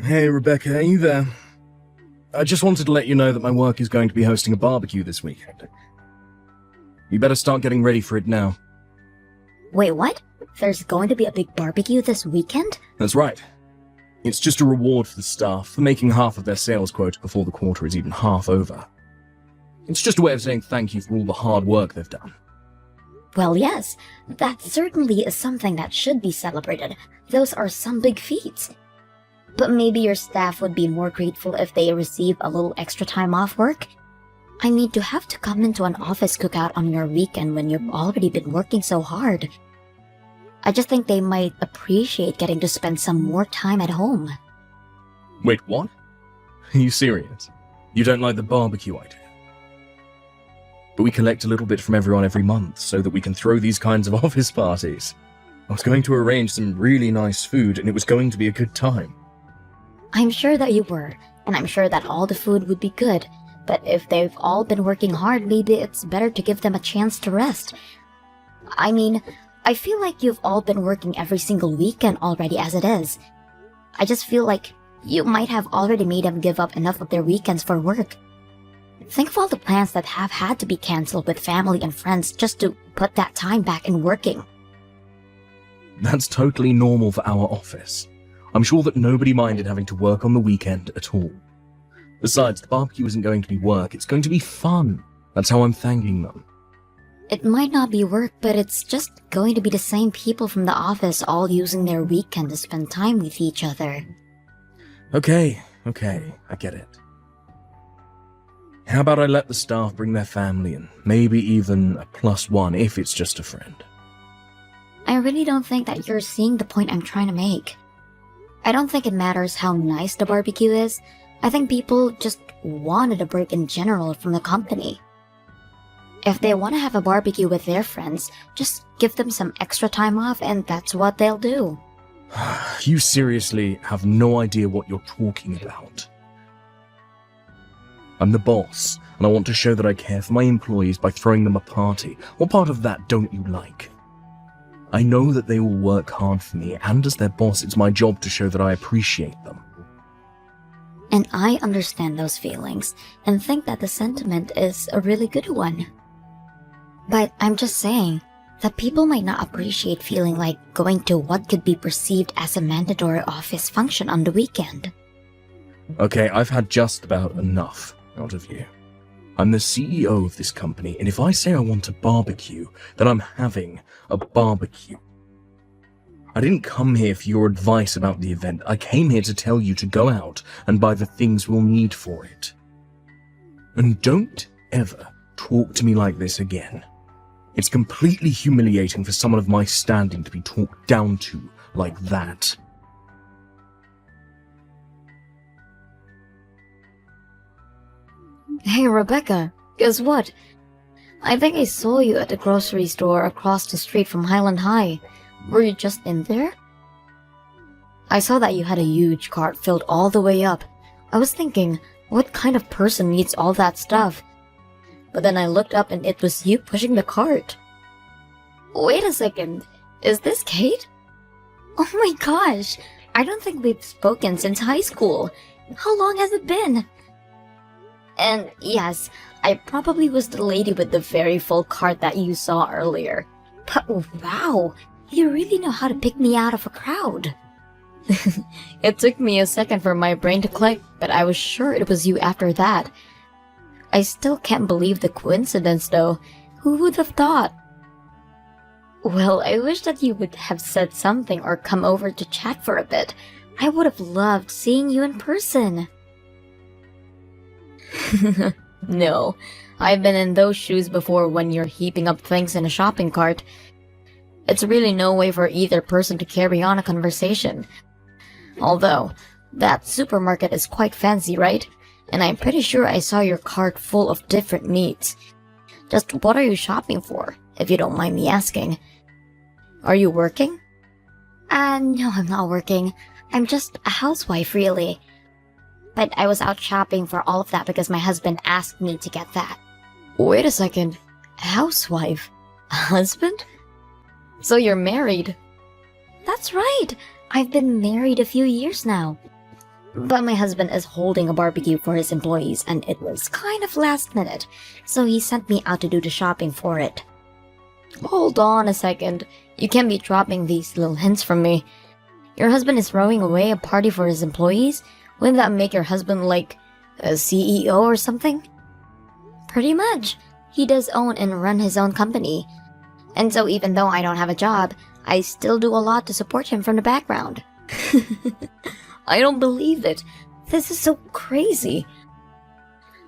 Hey Rebecca, are you there? I just wanted to let you know that my work is going to be hosting a barbecue this weekend. You better start getting ready for it now. Wait, what? There's going to be a big barbecue this weekend? That's right. It's just a reward for the staff for making half of their sales quota before the quarter is even half over. It's just a way of saying thank you for all the hard work they've done. Well, yes, that certainly is something that should be celebrated. Those are some big feats. But maybe your staff would be more grateful if they receive a little extra time off work? I mean, to have to come into an office cookout on your weekend when you've already been working so hard. I just think they might appreciate getting to spend some more time at home. Wait, what? Are you serious? You don't like the barbecue idea? But we collect a little bit from everyone every month so that we can throw these kinds of office parties. I was going to arrange some really nice food and it was going to be a good time. I'm sure that you were, and I'm sure that all the food would be good, but if they've all been working hard, maybe it's better to give them a chance to rest. I mean, I feel like you've all been working every single weekend already as it is. I just feel like you might have already made them give up enough of their weekends for work. Think of all the plans that have had to be cancelled with family and friends just to put that time back in working. That's totally normal for our office. I'm sure that nobody minded having to work on the weekend at all. Besides, the barbecue isn't going to be work, it's going to be fun. That's how I'm thanking them. It might not be work, but it's just going to be the same people from the office all using their weekend to spend time with each other. Okay, I get it. How about I let the staff bring their family and maybe even a +1 if it's just a friend? I really don't think that you're seeing the point I'm trying to make. I don't think it matters how nice the barbecue is. I think people just wanted a break in general from the company. If they want to have a barbecue with their friends, just give them some extra time off and that's what they'll do. You seriously have no idea what you're talking about. I'm the boss, and I want to show that I care for my employees by throwing them a party. What part of that don't you like? I know that they will work hard for me, and as their boss, it's my job to show that I appreciate them. And I understand those feelings, and think that the sentiment is a really good one. But I'm just saying that people might not appreciate feeling like going to what could be perceived as a mandatory office function on the weekend. Okay, I've had just about enough out of you. I'm the CEO of this company, and if I say I want a barbecue, then I'm having a barbecue. I didn't come here for your advice about the event. I came here to tell you to go out and buy the things we'll need for it. And don't ever talk to me like this again. It's completely humiliating for someone of my standing to be talked down to like that. Hey Rebecca, guess what? I think I saw you at the grocery store across the street from Highland High. Were you just in there? I saw that you had a huge cart filled all the way up. I was thinking, what kind of person needs all that stuff? But then I looked up and it was you pushing the cart. Wait a second, is this Kate? Oh my gosh, I don't think we've spoken since high school. How long has it been? And yes, I probably was the lady with the very full cart that you saw earlier. But wow, you really know how to pick me out of a crowd. It took me a second for my brain to click, but I was sure it was you after that. I still can't believe the coincidence though. Who would have thought? Well, I wish that you would have said something or come over to chat for a bit. I would have loved seeing you in person. No, I've been in those shoes before when you're heaping up things in a shopping cart. It's really no way for either person to carry on a conversation. Although, that supermarket is quite fancy, right? And I'm pretty sure I saw your cart full of different needs. Just what are you shopping for, if you don't mind me asking? Are you working? No, I'm not working. I'm just a housewife, really. But I was out shopping for all of that because my husband asked me to get that. Wait a second. Housewife? Husband? So you're married? That's right. I've been married a few years now. But my husband is holding a barbecue for his employees and it was kind of last minute, so he sent me out to do the shopping for it. Hold on a second. You can't be dropping these little hints from me. Your husband is throwing away a party for his employees? Wouldn't that make your husband like a CEO or something? Pretty much. He does own and run his own company. And so even though I don't have a job, I still do a lot to support him from the background. I don't believe it. This is so crazy.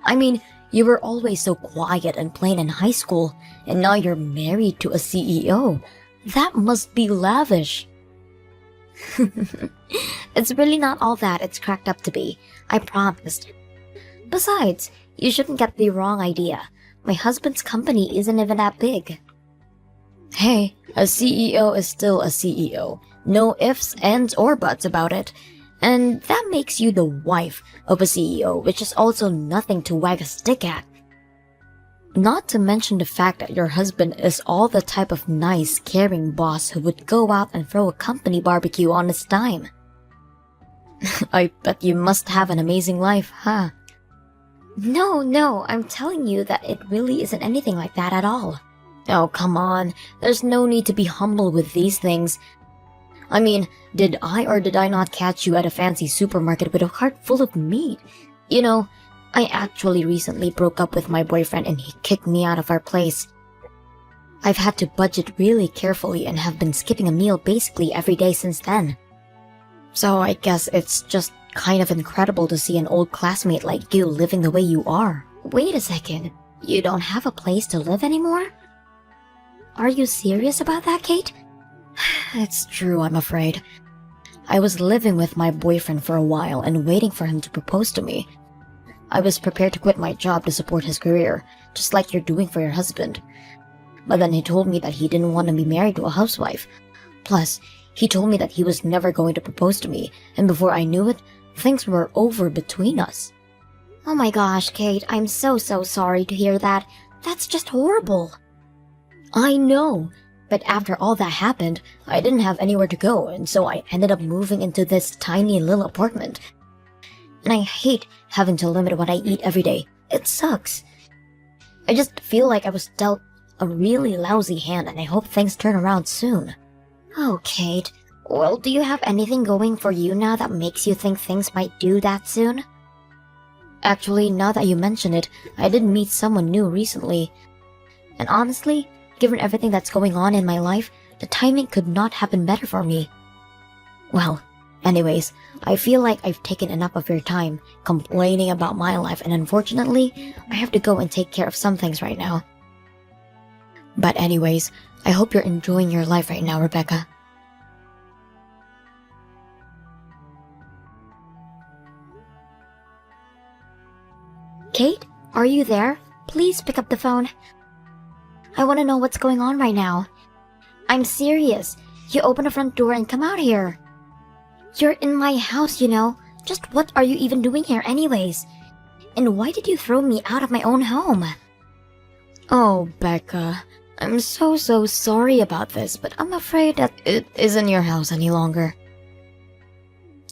I mean, you were always so quiet and plain in high school, and now you're married to a CEO. That must be lavish. It's really not all that it's cracked up to be, I promised. Besides, you shouldn't get the wrong idea. My husband's company isn't even that big. Hey, a CEO is still a CEO. No ifs, ands, or buts about it. And that makes you the wife of a CEO, which is also nothing to wag a stick at. Not to mention the fact that your husband is all the type of nice, caring boss who would go out and throw a company barbecue on his dime. I bet you must have an amazing life, huh? No, I'm telling you that it really isn't anything like that at all. Oh, come on. There's no need to be humble with these things. I mean, did I or did I not catch you at a fancy supermarket with a cart full of meat? You know, I actually recently broke up with my boyfriend and he kicked me out of our place. I've had to budget really carefully and have been skipping a meal basically every day since then. So I guess it's just kind of incredible to see an old classmate like you living the way you are. Wait a second, you don't have a place to live anymore? Are you serious about that, Kate? It's true, I'm afraid. I was living with my boyfriend for a while and waiting for him to propose to me. I was prepared to quit my job to support his career, just like you're doing for your husband. But then he told me that he didn't want to be married to a housewife. Plus, he told me that he was never going to propose to me, and before I knew it, things were over between us. Oh my gosh, Kate, I'm so sorry to hear that. That's just horrible. I know, but after all that happened, I didn't have anywhere to go, and so I ended up moving into this tiny little apartment. And I hate having to limit what I eat every day. It sucks. I just feel like I was dealt a really lousy hand, and I hope things turn around soon. Oh, Kate. Well, do you have anything going for you now that makes you think things might do that soon? Actually, now that you mention it, I did meet someone new recently. And honestly, given everything that's going on in my life, the timing could not have been better for me. Well, anyways, I feel like I've taken enough of your time complaining about my life, and unfortunately, I have to go and take care of some things right now. But anyways, I hope you're enjoying your life right now, Rebecca. Kate, are you there? Please pick up the phone. I want to know what's going on right now. I'm serious. You open the front door and come out here. You're in my house, you know. Just what are you even doing here anyways? And why did you throw me out of my own home? Oh, Becca. I'm so sorry about this, but I'm afraid that it isn't your house any longer.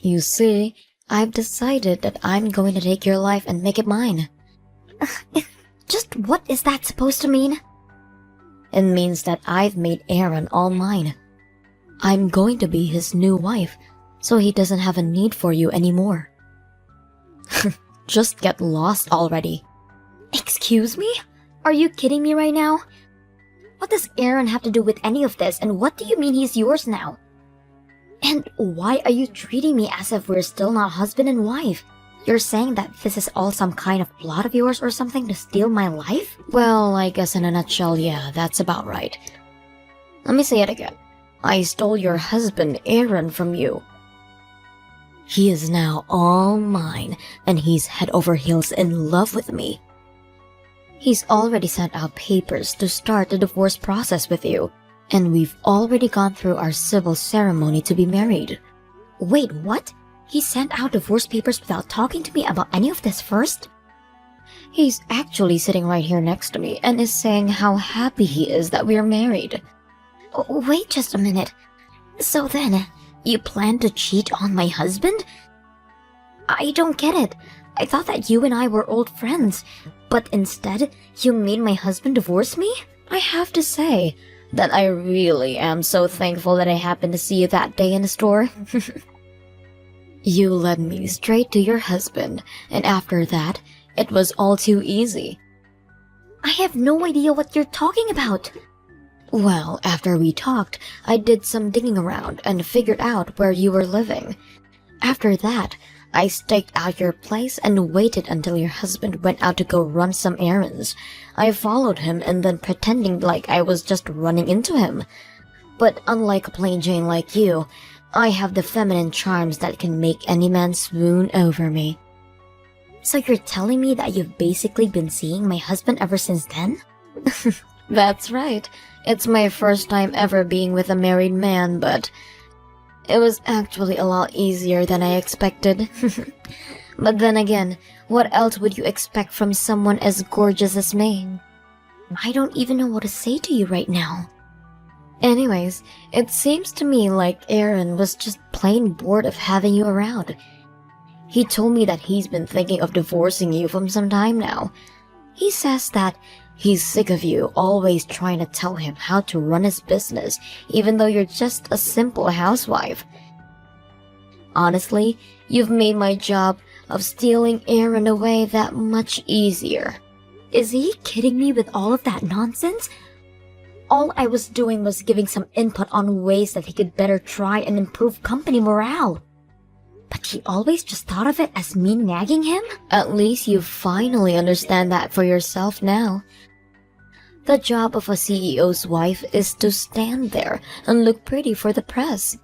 You see, I've decided that I'm going to take your life and make it mine. Just what is that supposed to mean? It means that I've made Aaron all mine. I'm going to be his new wife, so he doesn't have a need for you anymore. Just get lost already. Excuse me? Are you kidding me right now? What does Aaron have to do with any of this, and what do you mean he's yours now? And why are you treating me as if we're still not husband and wife? You're saying that this is all some kind of plot of yours or something to steal my life? Well, I guess in a nutshell, yeah, that's about right. Let me say it again. I stole your husband, Aaron, from you. He is now all mine, and he's head over heels in love with me. He's already sent out papers to start the divorce process with you, and we've already gone through our civil ceremony to be married. Wait, what? He sent out divorce papers without talking to me about any of this first? He's actually sitting right here next to me and is saying how happy he is that we're married. Wait just a minute. So then, you plan to cheat on my husband? I don't get it. I thought that you and I were old friends, but instead, you made my husband divorce me? I have to say that I really am so thankful that I happened to see you that day in the store. You led me straight to your husband, and after that, it was all too easy. I have no idea what you're talking about. Well, after we talked, I did some digging around and figured out where you were living. After that, I staked out your place and waited until your husband went out to go run some errands. I followed him and then pretending like I was just running into him. But unlike a plain Jane like you, I have the feminine charms that can make any man swoon over me. So you're telling me that you've basically been seeing my husband ever since then? That's right. It's my first time ever being with a married man, but it was actually a lot easier than I expected. But then again, what else would you expect from someone as gorgeous as me? I don't even know what to say to you right now. Anyways, it seems to me like Aaron was just plain bored of having you around. He told me that he's been thinking of divorcing you for some time now. He says that he's sick of you always trying to tell him how to run his business, even though you're just a simple housewife. Honestly, you've made my job of stealing Aaron away that much easier. Is he kidding me with all of that nonsense? All I was doing was giving some input on ways that he could better try and improve company morale. But he always just thought of it as me nagging him? At least you finally understand that for yourself now. The job of a CEO's wife is to stand there and look pretty for the press.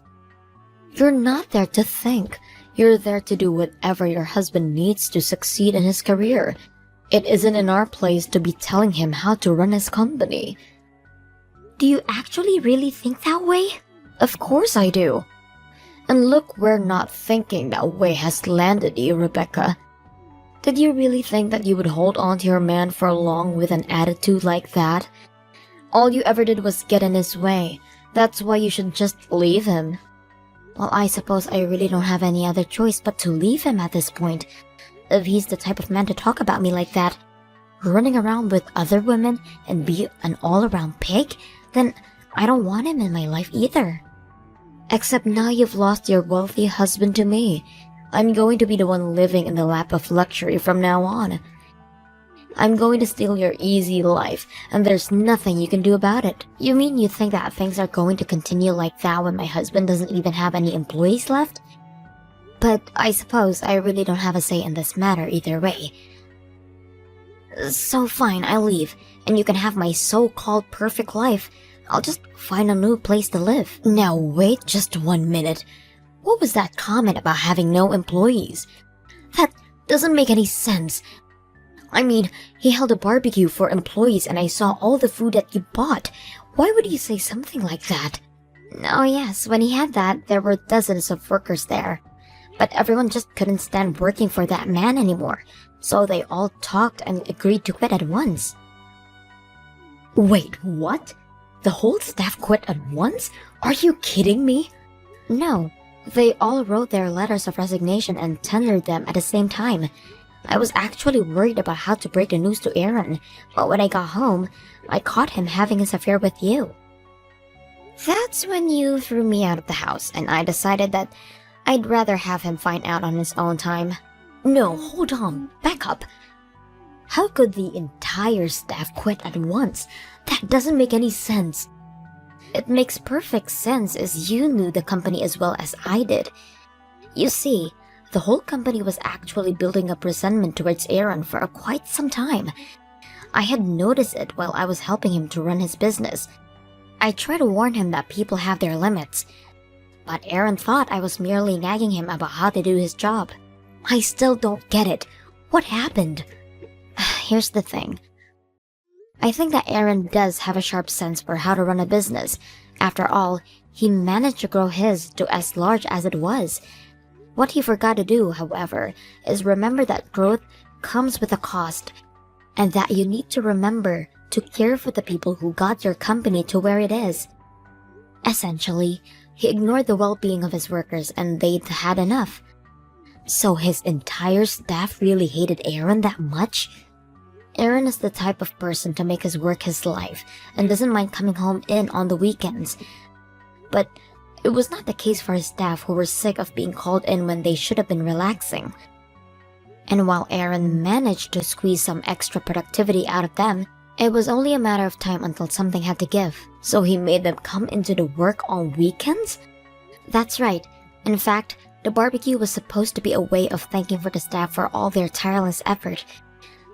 You're not there to think. You're there to do whatever your husband needs to succeed in his career. It isn't in our place to be telling him how to run his company. Do you actually really think that way? Of course I do. And look where not thinking that way has landed you, Rebecca. Did you really think that you would hold on to your man for long with an attitude like that? All you ever did was get in his way. That's why you should just leave him. Well, I suppose I really don't have any other choice but to leave him at this point. If he's the type of man to talk about me like that, running around with other women and be an all-around pig, then I don't want him in my life either. Except now you've lost your wealthy husband to me. I'm going to be the one living in the lap of luxury from now on. I'm going to steal your easy life, and there's nothing you can do about it. You mean you think that things are going to continue like that when my husband doesn't even have any employees left? But I suppose I really don't have a say in this matter either way. So fine, I'll leave, and you can have my so-called perfect life. I'll just find a new place to live. Now wait just 1 minute. What was that comment about having no employees? That doesn't make any sense. I mean, he held a barbecue for employees and I saw all the food that you bought. Why would you say something like that? Oh yes, when he had that, there were dozens of workers there. But everyone just couldn't stand working for that man anymore. So they all talked and agreed to quit at once. Wait, what? The whole staff quit at once? Are you kidding me? No, they all wrote their letters of resignation and tendered them at the same time. I was actually worried about how to break the news to Aaron, but when I got home, I caught him having his affair with you. That's when you threw me out of the house, and I decided that I'd rather have him find out on his own time. No, hold on, back up. How could the entire staff quit at once? That doesn't make any sense. It makes perfect sense as you knew the company as well as I did. You see, the whole company was actually building up resentment towards Aaron for quite some time. I had noticed it while I was helping him to run his business. I tried to warn him that people have their limits, but Aaron thought I was merely nagging him about how to do his job. I still don't get it. What happened? Here's the thing. I think that Aaron does have a sharp sense for how to run a business. After all, he managed to grow his to as large as it was. What he forgot to do, however, is remember that growth comes with a cost, and that you need to remember to care for the people who got your company to where it is. Essentially, he ignored the well-being of his workers and they'd had enough. So his entire staff really hated Aaron that much? Aaron is the type of person to make his work his life and doesn't mind coming home in on the weekends. But it was not the case for his staff, who were sick of being called in when they should have been relaxing. And while Aaron managed to squeeze some extra productivity out of them, it was only a matter of time until something had to give. So he made them come into the work on weekends? That's right. In fact, the barbecue was supposed to be a way of thanking for the staff for all their tireless effort.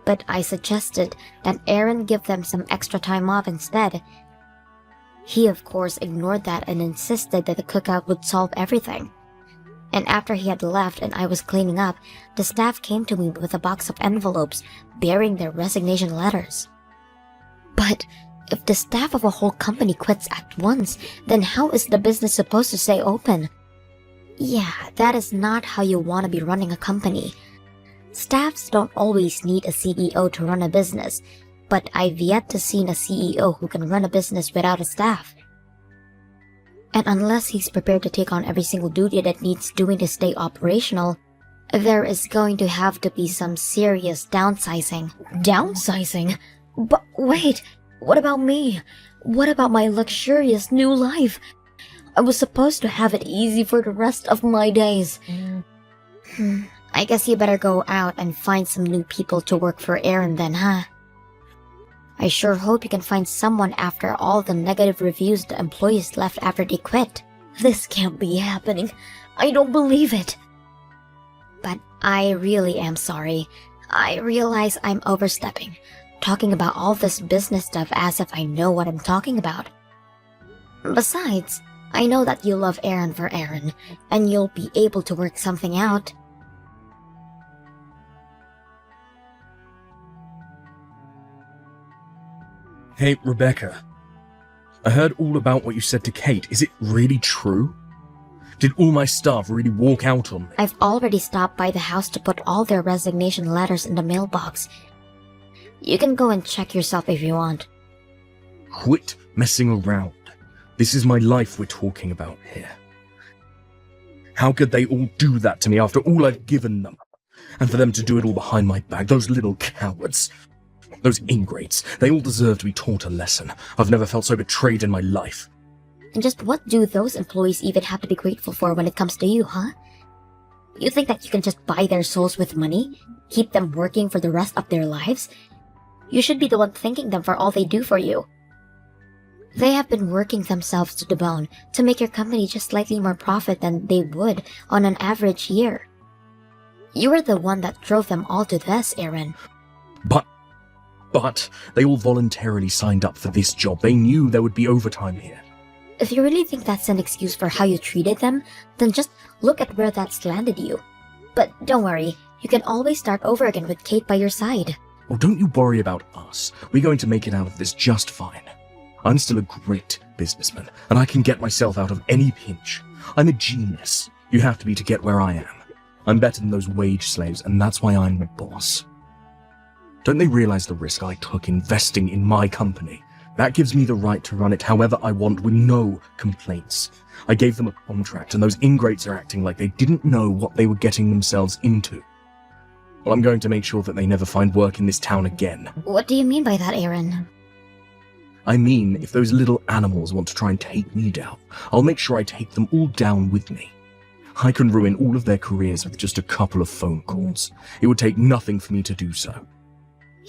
But I suggested that Aaron give them some extra time off instead. He of course ignored that and insisted that the cookout would solve everything. And after he had left and I was cleaning up, the staff came to me with a box of envelopes bearing their resignation letters. But if the staff of a whole company quits at once, then how is the business supposed to stay open? Yeah, that is not how you want to be running a company. Staffs don't always need a CEO to run a business, but I've yet to see a CEO who can run a business without a staff. And unless he's prepared to take on every single duty that needs doing to stay operational, there is going to have to be some serious downsizing. Downsizing? But wait, what about me? What about my luxurious new life? I was supposed to have it easy for the rest of my days. I guess you better go out and find some new people to work for Aaron then, huh? I sure hope you can find someone after all the negative reviews the employees left after they quit. This can't be happening. I don't believe it. But I really am sorry. I realize I'm overstepping, talking about all this business stuff as if I know what I'm talking about. Besides, I know that you love Aaron for Aaron, and you'll be able to work something out. Hey, Rebecca. I heard all about what you said to Kate. Is it really true? Did all my staff really walk out on me? I've already stopped by the house to put all their resignation letters in the mailbox. You can go and check yourself if you want. Quit messing around. This is my life we're talking about here. How could they all do that to me after all I've given them? And for them to do it all behind my back, those little cowards. Those ingrates, they all deserve to be taught a lesson. I've never felt so betrayed in my life. And just what do those employees even have to be grateful for when it comes to you, huh? You think that you can just buy their souls with money? Keep them working for the rest of their lives? You should be the one thanking them for all they do for you. They have been working themselves to the bone to make your company just slightly more profit than they would on an average year. You were the one that drove them all to this, Aaron. But they all voluntarily signed up for this job. They knew there would be overtime here. If you really think that's an excuse for how you treated them, then just look at where that's landed you. But don't worry, you can always start over again with Kate by your side. Oh, don't you worry about us. We're going to make it out of this just fine. I'm still a great businessman, and I can get myself out of any pinch. I'm a genius. You have to be to get where I am. I'm better than those wage slaves, and that's why I'm the boss. Don't they realize the risk I took investing in my company? That gives me the right to run it however I want with no complaints. I gave them a contract, and those ingrates are acting like they didn't know what they were getting themselves into. Well, I'm going to make sure that they never find work in this town again. What do you mean by that, Aaron? I mean, if those little animals want to try and take me down, I'll make sure I take them all down with me. I can ruin all of their careers with just a couple of phone calls. It would take nothing for me to do so.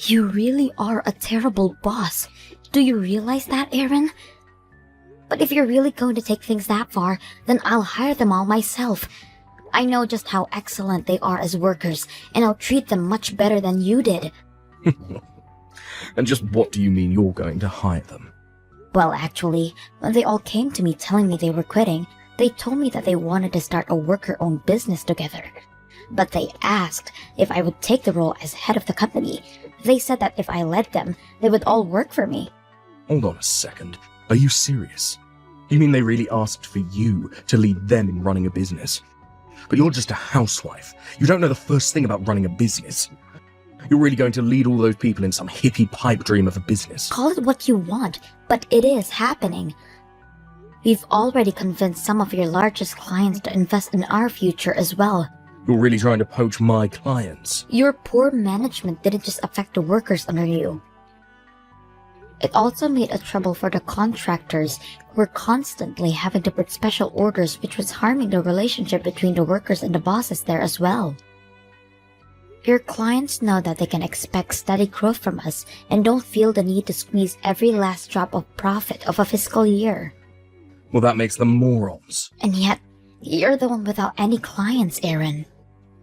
You really are a terrible boss. Do you realize that, Aaron? But if you're really going to take things that far, then I'll hire them all myself. I know just how excellent they are as workers, and I'll treat them much better than you did. And just what do you mean you're going to hire them? Well, actually, when they all came to me telling me they were quitting, they told me that they wanted to start a worker-owned business together. But they asked if I would take the role as head of the company. They said that if I led them, they would all work for me. Hold on a second. Are you serious? You mean they really asked for you to lead them in running a business? But you're just a housewife. You don't know the first thing about running a business. You're really going to lead all those people in some hippie pipe dream of a business. Call it what you want, but it is happening. We've already convinced some of your largest clients to invest in our future as well. You're really trying to poach my clients. Your poor management didn't just affect the workers under you. It also made a trouble for the contractors who were constantly having to put special orders, which was harming the relationship between the workers and the bosses there as well. Your clients know that they can expect steady growth from us and don't feel the need to squeeze every last drop of profit of a fiscal year. Well, that makes them morons. And yet, you're the one without any clients, Aaron.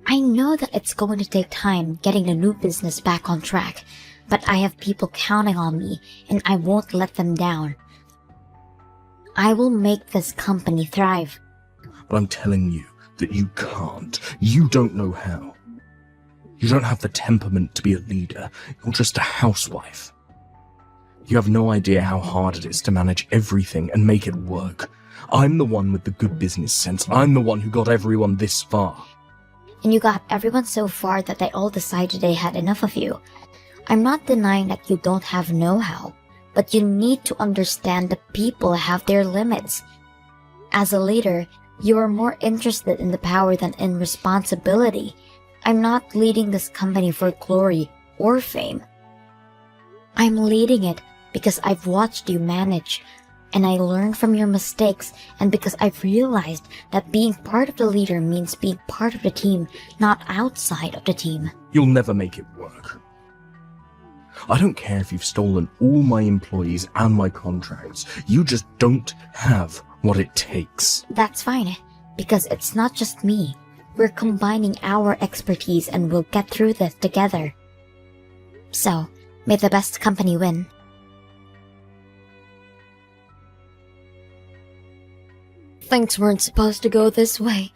I know that it's going to take time getting the new business back on track, but I have people counting on me, and I won't let them down. I will make this company thrive. But I'm telling you that you can't. You don't know how. You don't have the temperament to be a leader. You're just a housewife. You have no idea how hard it is to manage everything and make it work. I'm the one with the good business sense. I'm the one who got everyone this far. And you got everyone so far that they all decided they had enough of you. I'm not denying that you don't have know-how, but you need to understand that people have their limits. As a leader, you are more interested in the power than in responsibility. I'm not leading this company for glory or fame. I'm leading it because I've watched you manage, and I learned from your mistakes, and because I've realized that being part of the leader means being part of the team, not outside of the team. You'll never make it work. I don't care if you've stolen all my employees and my contracts. You just don't have what it takes. That's fine, because it's not just me. We're combining our expertise and we'll get through this together. So, may the best company win. Things weren't supposed to go this way.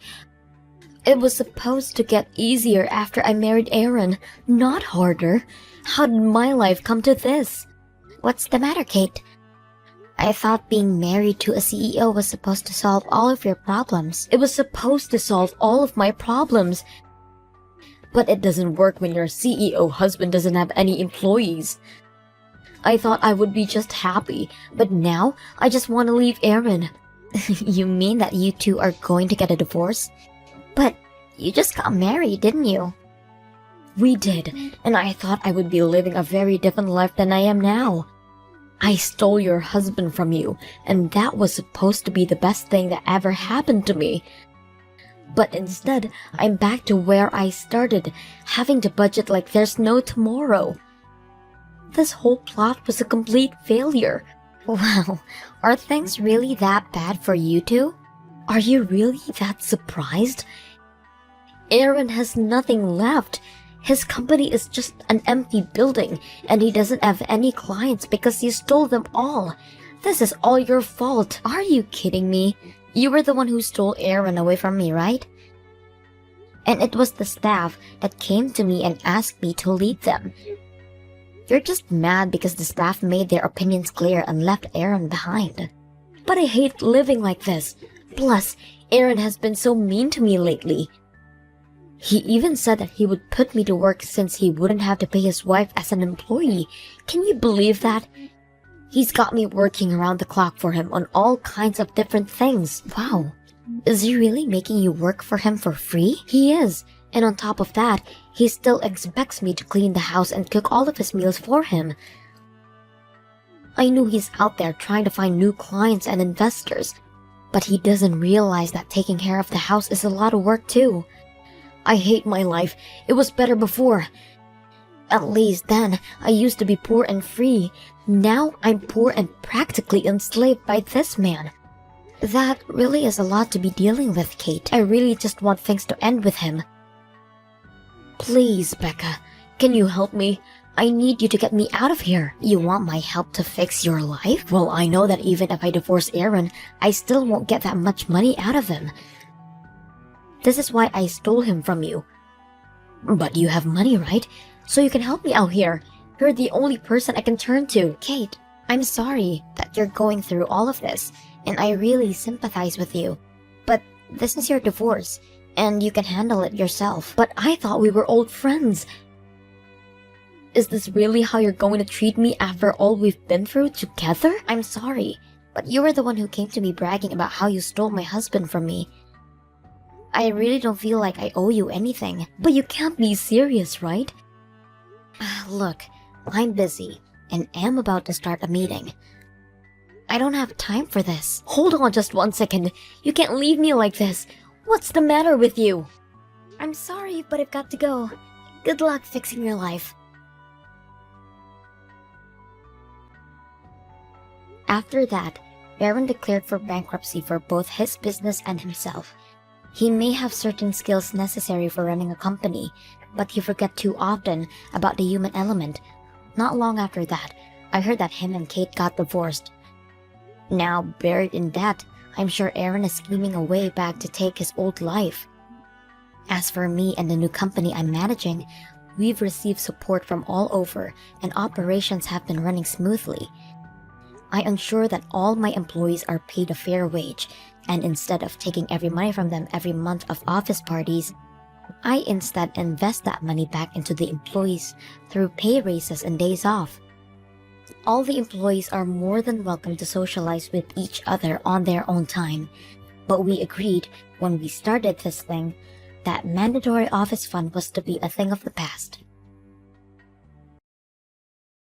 It was supposed to get easier after I married Aaron, not harder. How did my life come to this? What's the matter, Kate? I thought being married to a CEO was supposed to solve all of your problems. It was supposed to solve all of my problems. But it doesn't work when your CEO husband doesn't have any employees. I thought I would be just happy, but now I just want to leave Aaron. You mean that you two are going to get a divorce? But you just got married, didn't you? We did, and I thought I would be living a very different life than I am now. I stole your husband from you, and that was supposed to be the best thing that ever happened to me. But instead, I'm back to where I started, having to budget like there's no tomorrow. This whole plot was a complete failure. Wow, are things really that bad for you two? Are you really that surprised? Aaron has nothing left. His company is just an empty building, and he doesn't have any clients because you stole them all. This is all your fault. Are you kidding me? You were the one who stole Aaron away from me, right? And it was the staff that came to me and asked me to lead them. You're just mad because the staff made their opinions clear and left Aaron behind. But I hate living like this. Plus, Aaron has been so mean to me lately. He even said that he would put me to work since he wouldn't have to pay his wife as an employee. Can you believe that? He's got me working around the clock for him on all kinds of different things. Wow. Is he really making you work for him for free? He is. And on top of that, he still expects me to clean the house and cook all of his meals for him. I knew he's out there trying to find new clients and investors, but he doesn't realize that taking care of the house is a lot of work too. I hate my life. It was better before. At least then, I used to be poor and free. Now I'm poor and practically enslaved by this man. That really is a lot to be dealing with, Kate. I really just want things to end with him. Please, Becca, can you help me? I need you to get me out of here. You want my help to fix your life? Well, I know that even if I divorce Aaron, I still won't get that much money out of him. This is why I stole him from you. But you have money, right? So you can help me out here. You're the only person I can turn to. Kate, I'm sorry that you're going through all of this, and I really sympathize with you. But this is your divorce, and you can handle it yourself. But I thought we were old friends. Is this really how you're going to treat me after all we've been through together? I'm sorry, but you were the one who came to me bragging about how you stole my husband from me. I really don't feel like I owe you anything. But you can't be serious, right? Look, I'm busy and am about to start a meeting. I don't have time for this. Hold on just 1 second. You can't leave me like this. What's the matter with you? I'm sorry, but I've got to go. Good luck fixing your life. After that, Aaron declared for bankruptcy for both his business and himself. He may have certain skills necessary for running a company, but he forget too often about the human element. Not long after that, I heard that him and Kate got divorced. Now, buried in debt, I'm sure Aaron is scheming a way back to take his old life. As for me and the new company I'm managing, we've received support from all over and operations have been running smoothly. I ensure that all my employees are paid a fair wage, and instead of taking every money from them every month of office parties, I instead invest that money back into the employees through pay raises and days off. All the employees are more than welcome to socialize with each other on their own time, but we agreed when we started this thing that mandatory office fun was to be a thing of the past.